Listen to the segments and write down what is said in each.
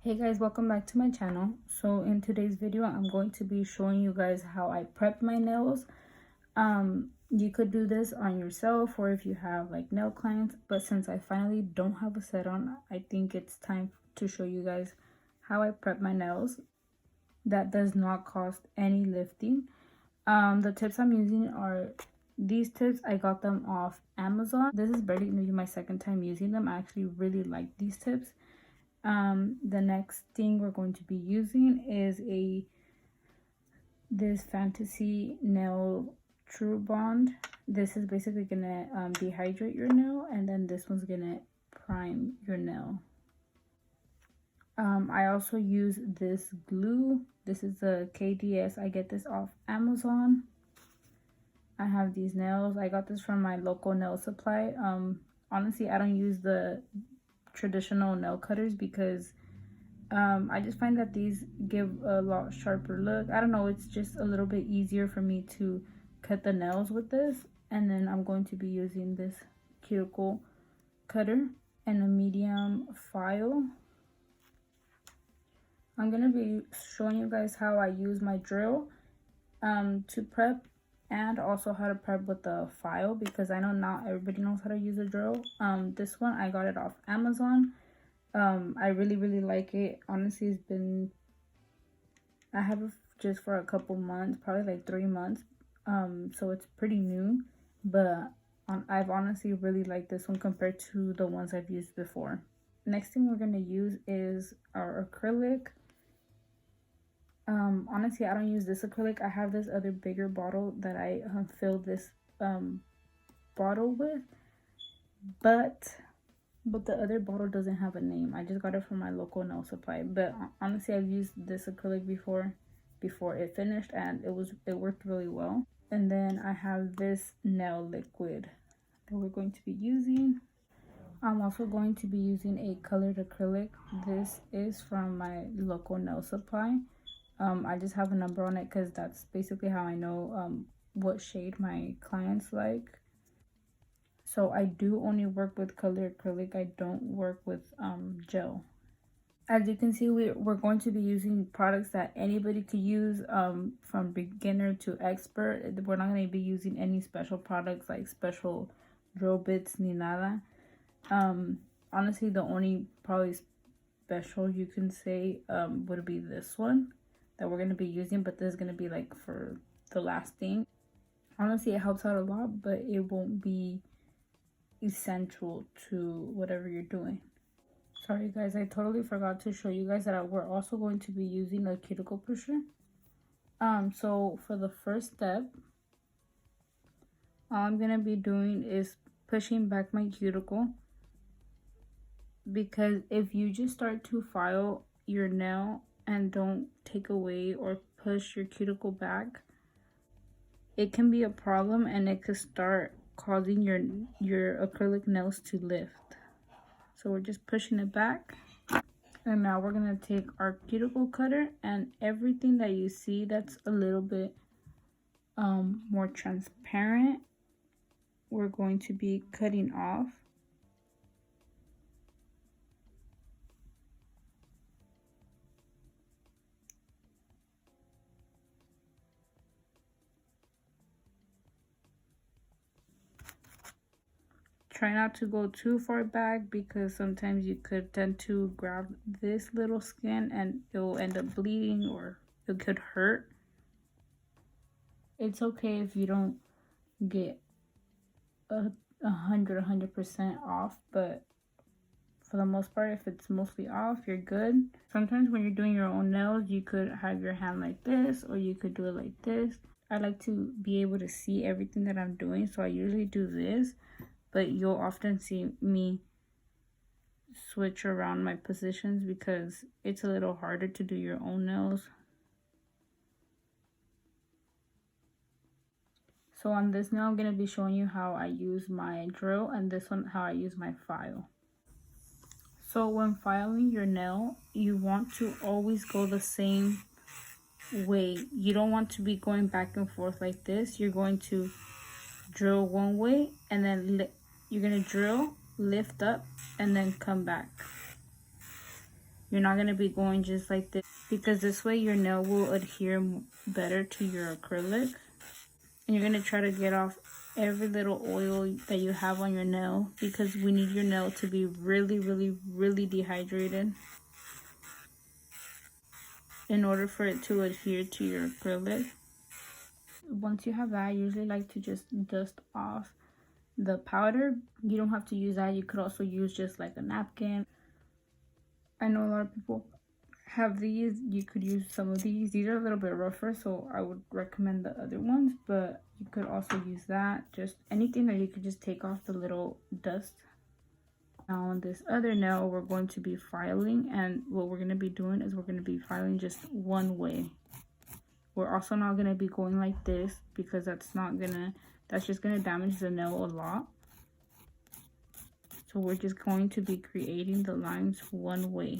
Hey guys, welcome back to my channel. So in today's video I'm going to be showing you guys how I prep my nails. You could do this on yourself or if you have like nail clients, but since I finally don't have a set on, I think it's time to show you guys how I prep my nails. That does not cost any lifting. The tips I'm using are these tips. I got them off Amazon. This is barely gonna be my second time using them. I actually really like these tips. The next thing we're going to be using is this Fantasy Nail True Bond. This is basically gonna dehydrate your nail, and then this one's gonna prime your nail. I also use this glue. This is the KDS. I get this off Amazon. I have these nails. I got this from my local nail supply. Honestly, I don't use the traditional nail cutters because I just find that these give a lot sharper look. I don't know, it's just a little bit easier for me to cut the nails with this. And then I'm going to be using this Cuticle cutter and a medium file. I'm gonna be showing you guys how I use my drill to prep, and also how to prep with the file, because I know not everybody knows how to use a drill. This one I got it off Amazon. I really like it. Honestly, I have it just for a couple months, probably like 3 months. So it's pretty new, but I've honestly really liked this one compared to the ones I've used before. Next thing we're gonna use is our acrylic. Honestly, I don't use this acrylic. I have this other bigger bottle that I filled this bottle with, but the other bottle doesn't have a name. I just got it from my local nail supply. But honestly, I've used this acrylic before it finished, and it worked really well. And then I have this nail liquid that we're going to be using. I'm also going to be using a colored acrylic. This is from my local nail supply. I just have a number on it because that's basically how I know what shade my clients like. So I do only work with colored acrylic. I don't work with gel. As you can see, we're going to be using products that anybody could use, from beginner to expert. We're not going to be using any special products like special drill bits ni nada. Honestly, the only probably special you can say would be this one that we're going to be using, but this is going to be like for the last thing. Honestly, it helps out a lot, but it won't be essential to whatever you're doing. Sorry guys, I totally forgot to show you guys that we're also going to be using a cuticle pusher. So for the first step, all I'm gonna be doing is pushing back my cuticle, because if you just start to file your nail and don't take away or push your cuticle back, it can be a problem, and it could start causing your acrylic nails to lift. So we're just pushing it back. And now we're gonna take our cuticle cutter, and everything that you see that's a little bit more transparent, we're going to be cutting off. Try not to go too far back, because sometimes you could tend to grab this little skin and it will end up bleeding, or it could hurt. It's okay if you don't get 100% off, but for the most part, if it's mostly off, you're good. Sometimes when you're doing your own nails, you could have your hand like this, or you could do it like this. I like to be able to see everything that I'm doing, so I usually do this. But you'll often see me switch around my positions because it's a little harder to do your own nails. So on this nail, I'm going to be showing you how I use my drill, and this one how I use my file. So when filing your nail, you want to always go the same way. You don't want to be going back and forth like this. You're going to drill one way, and then you're going to drill, lift up, and then come back. You're not going to be going just like this, because this way your nail will adhere better to your acrylic. And you're going to try to get off every little oil that you have on your nail, because we need your nail to be really, really, really dehydrated in order for it to adhere to your acrylic. Once you have that, I usually like to just dust off the powder. You don't have to use that. You could also use just like a napkin. I know a lot of people have these. You could use some of these. These are a little bit rougher, so I would recommend the other ones, but you could also use that. Just anything that you could just take off the little dust. Now on this other nail, we're going to be filing, and what we're going to be doing is we're going to be filing just one way. We're also not going to be going like this, because that's just going to damage the nail a lot. So we're just going to be creating the lines one way.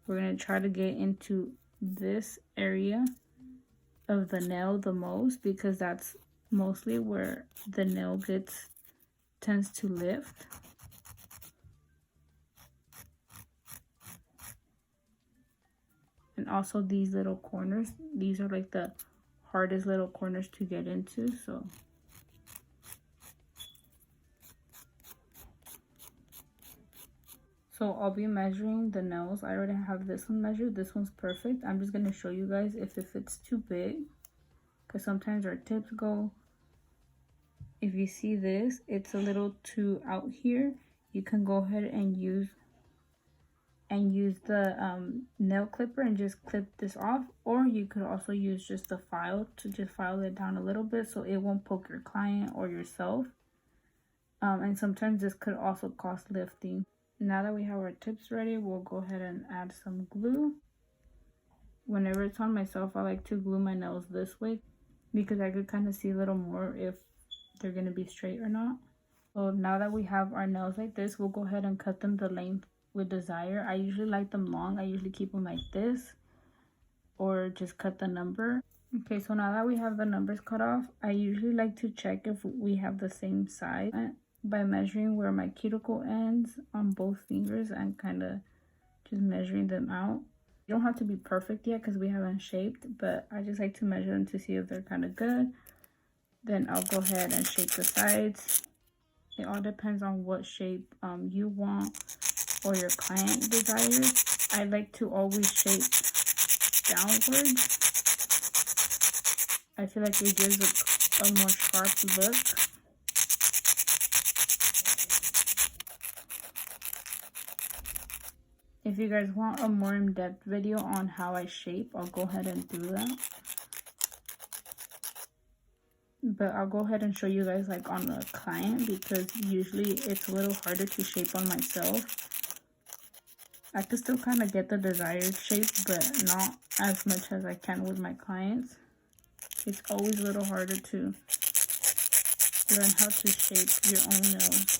We're going to try to get into this area of the nail the most, because that's mostly where the nail tends to lift. And also these little corners, these are like the hardest little corners to get into, so I'll be measuring the nails. I already have this one measured. This one's perfect. I'm just going to show you guys if it's too big, because sometimes our tips go, if you see this, it's a little too out here. You can go ahead and use the nail clipper and just clip this off, or you could also use just the file to just file it down a little bit so it won't poke your client or yourself. And sometimes this could also cost lifting. Now that we have our tips ready, we'll go ahead and add some glue. Whenever it's on myself, I like to glue my nails this way, because I could kind of see a little more if they're going to be straight or not. So now that we have our nails like this, we'll go ahead and cut them the length we desire. I usually like them long. I usually keep them like this, or just cut the number. Okay, so now that we have the numbers cut off, I usually like to check if we have the same size by measuring where my cuticle ends on both fingers and kind of just measuring them out. You don't have to be perfect yet because we haven't shaped, but I just like to measure them to see if they're kind of good. Then I'll go ahead and shape the sides. It all depends on what shape you want or your client desires. I like to always shape downwards. I feel like it gives a more sharp look. If you guys want a more in-depth video on how I shape, I'll go ahead and do that. But I'll go ahead and show you guys like on the client, because usually it's a little harder to shape on myself. I can still kind of get the desired shape, but not as much as I can with my clients. It's always a little harder to learn how to shape your own nails.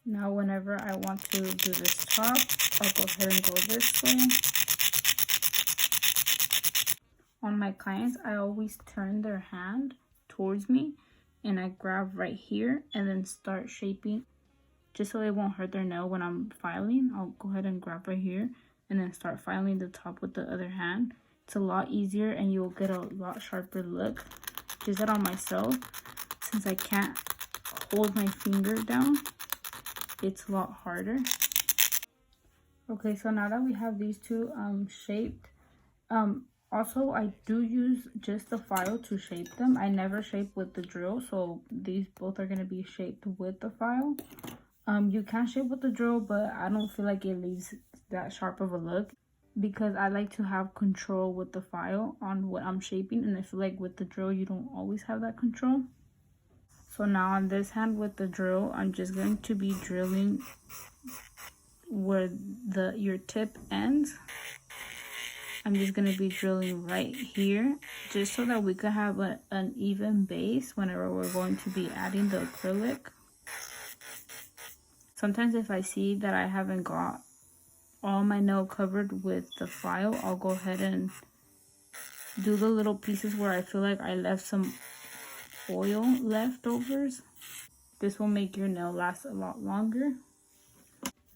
Now whenever I want to do this top, I'll go ahead and go this way. On my clients, I always turn their hand towards me and I grab right here and then start shaping, just so it won't hurt their nail when I'm filing. I'll go ahead and grab right here and then start filing the top with the other hand. It's a lot easier and you'll get a lot sharper look. Just that on myself, since I can't hold my finger down, it's a lot harder. Okay, so now that we have these two shaped, also I do use just the file to shape them. I never shape with the drill, so these both are going to be shaped with the file. You can shape with the drill, but I don't feel like it leaves that sharp of a look, because I like to have control with the file on what I'm shaping, and I feel like with the drill you don't always have that control. So now on this hand with the drill, I'm just going to be drilling where your tip ends. I'm just going to be drilling right here, just so that we could have an even base whenever we're going to be adding the acrylic. Sometimes if I see that I haven't got all my nail covered with the file, I'll go ahead and do the little pieces where I feel like I left some oil leftovers. This will make your nail last a lot longer.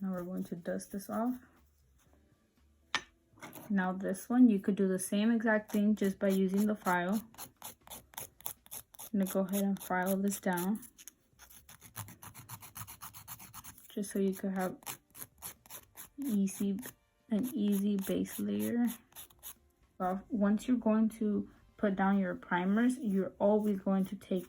Now we're going to dust this off. Now this one, you could do the same exact thing just by using the file. I'm gonna go ahead and file this down, just so you could have an easy base layer. Once you're going to put down your primers, you're always going to take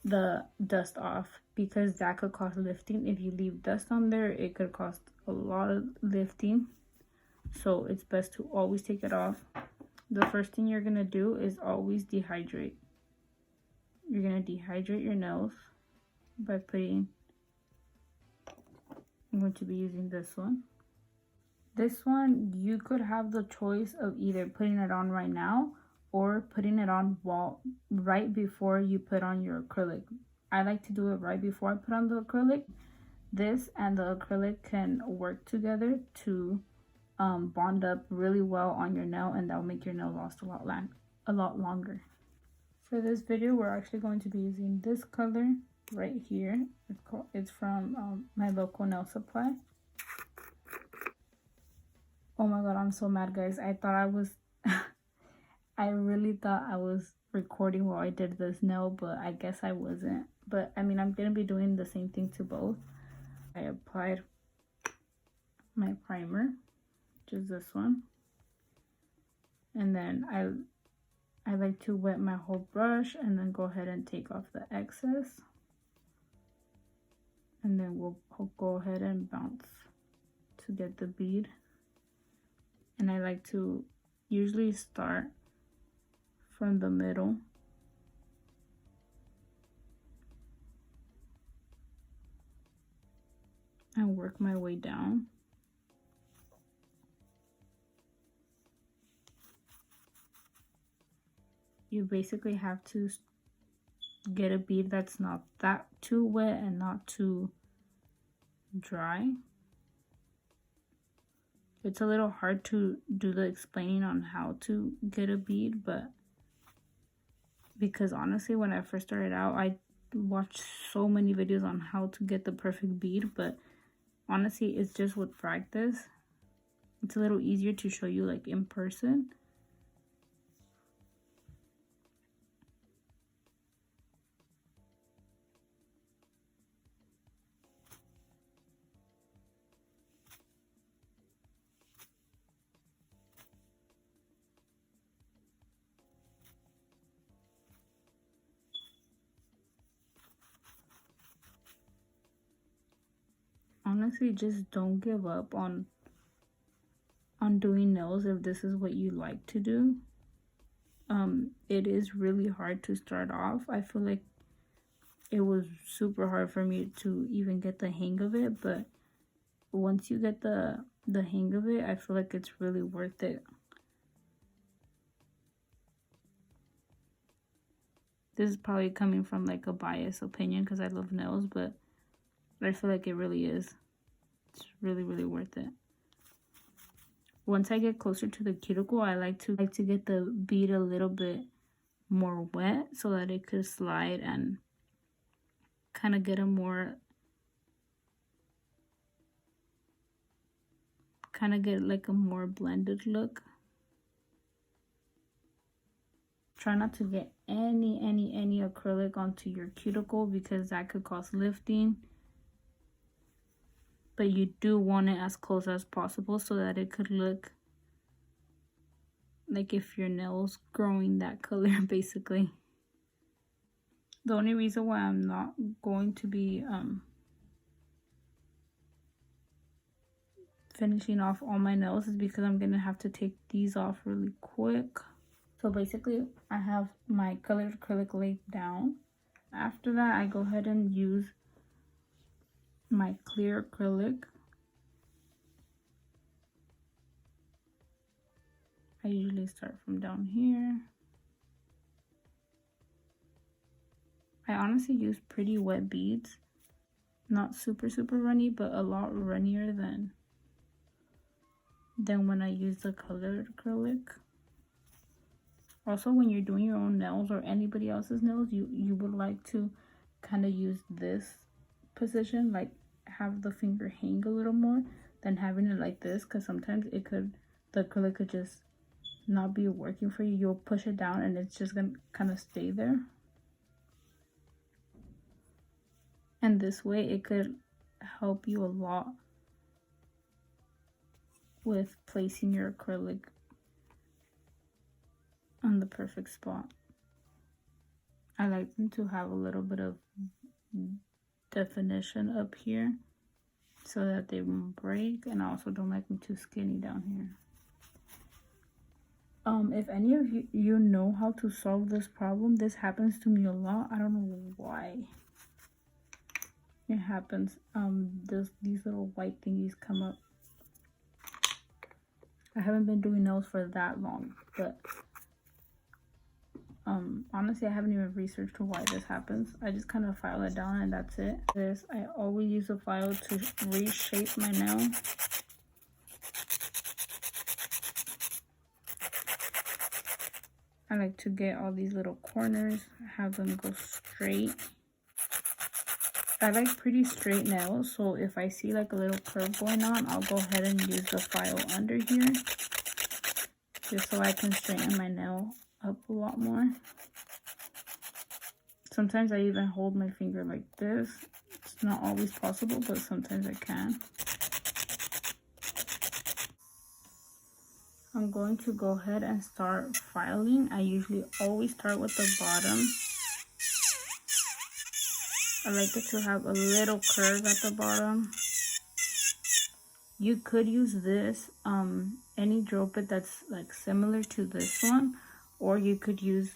the dust off, because that could cause lifting. If you leave dust on there, it could cause a lot of lifting. So it's best to always take it off. The first thing you're gonna do is always dehydrate. You're gonna dehydrate your nails by putting, I'm going to be using this one. This one, you could have the choice of either putting it on right now or putting it on right before you put on your acrylic. I like to do it right before I put on the acrylic. This and the acrylic can work together to bond up really well on your nail, and that will make your nail last a lot longer. For this video, we're actually going to be using this color right here. It's from my local nail supply. Oh my god, I'm so mad, guys. I thought I was I really thought I was recording while I did this nail, but I guess I wasn't. But I mean, I'm gonna be doing the same thing to both. I applied my primer, which is this one, and then I like to wet my whole brush and then go ahead and take off the excess, and then we'll go ahead and bounce to get the bead. And I like to usually start from the middle and work my way down. You basically have to get a bead that's not that too wet and not too dry. It's a little hard to do the explaining on how to get a bead, but because honestly, when I first started out, I watched so many videos on how to get the perfect bead, but honestly, it's just with practice. It's a little easier to show you like in person. Honestly, just don't give up on doing nails if this is what you like to do. It is really hard to start off. I feel like it was super hard for me to even get the hang of it, but once you get the hang of it, I feel like it's really worth it. This is probably coming from like a biased opinion because I love nails, but I feel like it really is. It's really, really worth it. Once I get closer to the cuticle, I like to get the bead a little bit more wet so that it could slide and kind of get a more, like a more blended look. Try not to get any acrylic onto your cuticle because that could cause lifting. But you do want it as close as possible so that it could look like if your nail's growing that color, basically. The only reason why I'm not going to be finishing off all my nails is because I'm gonna have to take these off really quick. So basically, I have my colored acrylic laid down. After that, I go ahead and use my clear acrylic. I usually start from down here. I honestly use pretty wet beads. Not super runny, but a lot runnier than when I use the colored acrylic. Also, when you're doing your own nails or anybody else's nails, you would like to kind of use this position, like have the finger hang a little more than having it like this, because sometimes the acrylic could just not be working for you. You'll push it down and it's just gonna kind of stay there. And this way it could help you a lot with placing your acrylic on the perfect spot. I like them to have a little bit of definition up here so that they won't break, and I also don't like them too skinny down here. If any of you know how to solve this problem, this happens to me a lot. I don't know why it happens. These little white thingies come up. I haven't been doing nails for that long, but honestly I haven't even researched why this happens. I just kind of file it down and that's it. I always use a file to reshape my nail. I like to get all these little corners, have them go straight. I like pretty straight nails, so if I see like a little curve going on, I'll go ahead and use the file under here just so I can straighten my nail up a lot more. Sometimes I even hold my finger like this. It's not always possible, but sometimes I can. I'm going to go ahead and start filing. I usually always start with the bottom. I like it to have a little curve at the bottom. You could use this, any drill bit that's like similar to this one, or you could use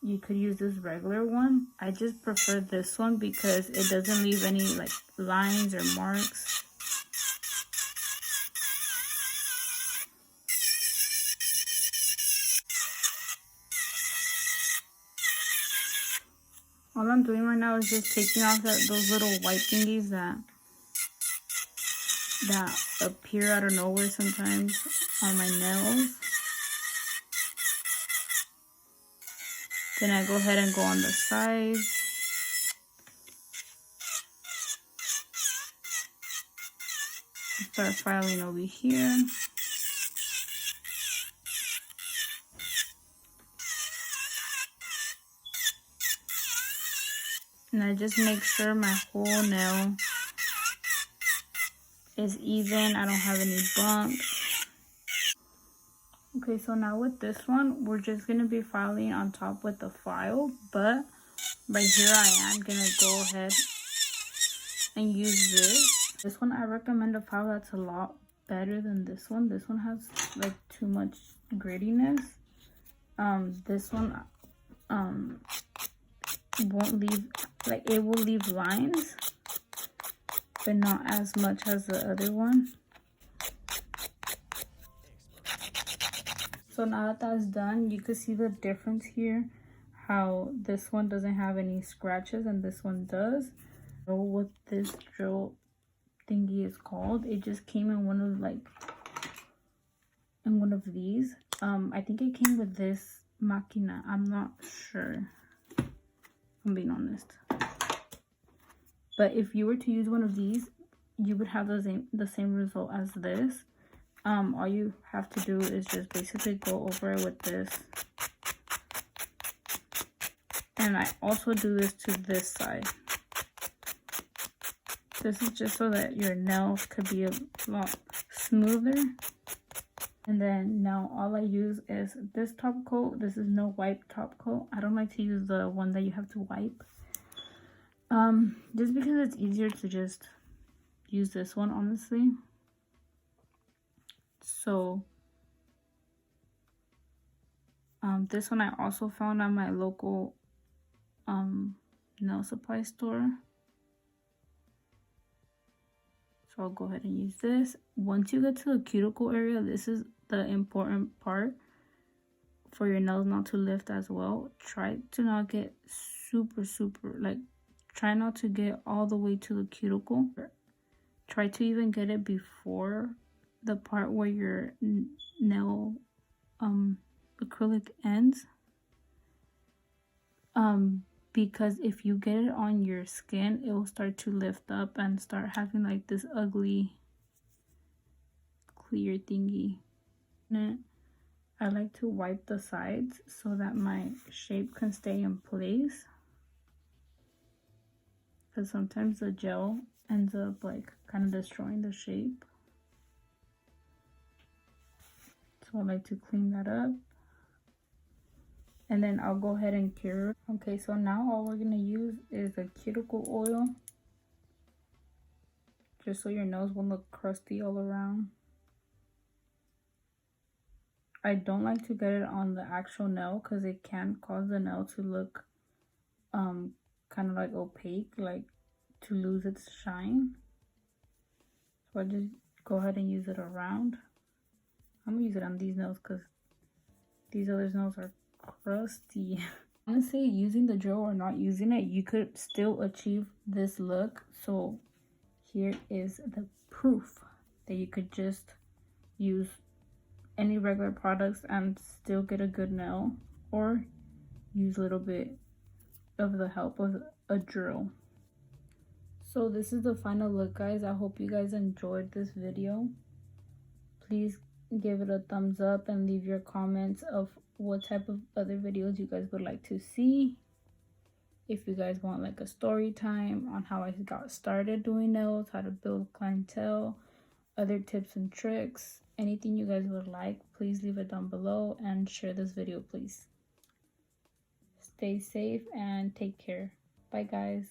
this regular one. I just prefer this one because it doesn't leave any like lines or marks. All I'm doing right now is just taking off those little white thingies that appear out of nowhere sometimes on my nails. Then I go ahead and go on the sides. Start filing over here. And I just make sure my whole nail is even. I don't have any bumps. Okay, so now with this one, we're just going to be filing on top with the file. But right here I am going to go ahead and use this. This one I recommend a file that's a lot better than this one. This one has like too much grittiness. This one won't leave, like it will leave lines, but not as much as the other one. So now that that's done, you can see the difference here, how this one doesn't have any scratches and this one does. So what this drill thingy is called, it just came in one of these. I think it came with this máquina. I'm not sure, I'm being honest. But if you were to use one of these, you would have the same result as this. All you have to do is just basically go over it with this. And I also do this to this side. This is just so that your nails could be a lot smoother. And then now all I use is this top coat. This is no wipe top coat. I don't like to use the one that you have to wipe. Just because it's easier to just use this one, honestly. So this one I also found at my local nail supply store. So I'll go ahead and use this. Once you get to the cuticle area, this is the important part for your nails not to lift as well. Try to not get super, like, try not to get all the way to the cuticle. Try to even get it before the part where your nail acrylic ends. because if you get it on your skin, it will start to lift up and start having like this ugly clear thingy. I like to wipe the sides so that my shape can stay in place, because sometimes the gel ends up like kind of destroying the shape. So I like to clean that up, and then I'll go ahead and cure. Okay, so now all we're gonna use is a cuticle oil, just so your nails won't look crusty all around. I don't like to get it on the actual nail because it can cause the nail to look kind of like opaque, like to lose its shine. So I just go ahead and use it around. I'm gonna use it on these nails because these other nails are crusty. Honestly, using the gel or not using it, you could still achieve this look. So here is the proof that you could just use any regular products and still get a good nail, or use a little bit of the help of a drill. So this is the final look, guys. I hope you guys enjoyed this video. Please give it a thumbs up and leave your comments of what type of other videos you guys would like to see. If you guys want like a story time on how I got started doing nails, how to build clientele, other tips and tricks, anything you guys would like, please leave it down below and share this video, please. Stay safe and take care. Bye, guys.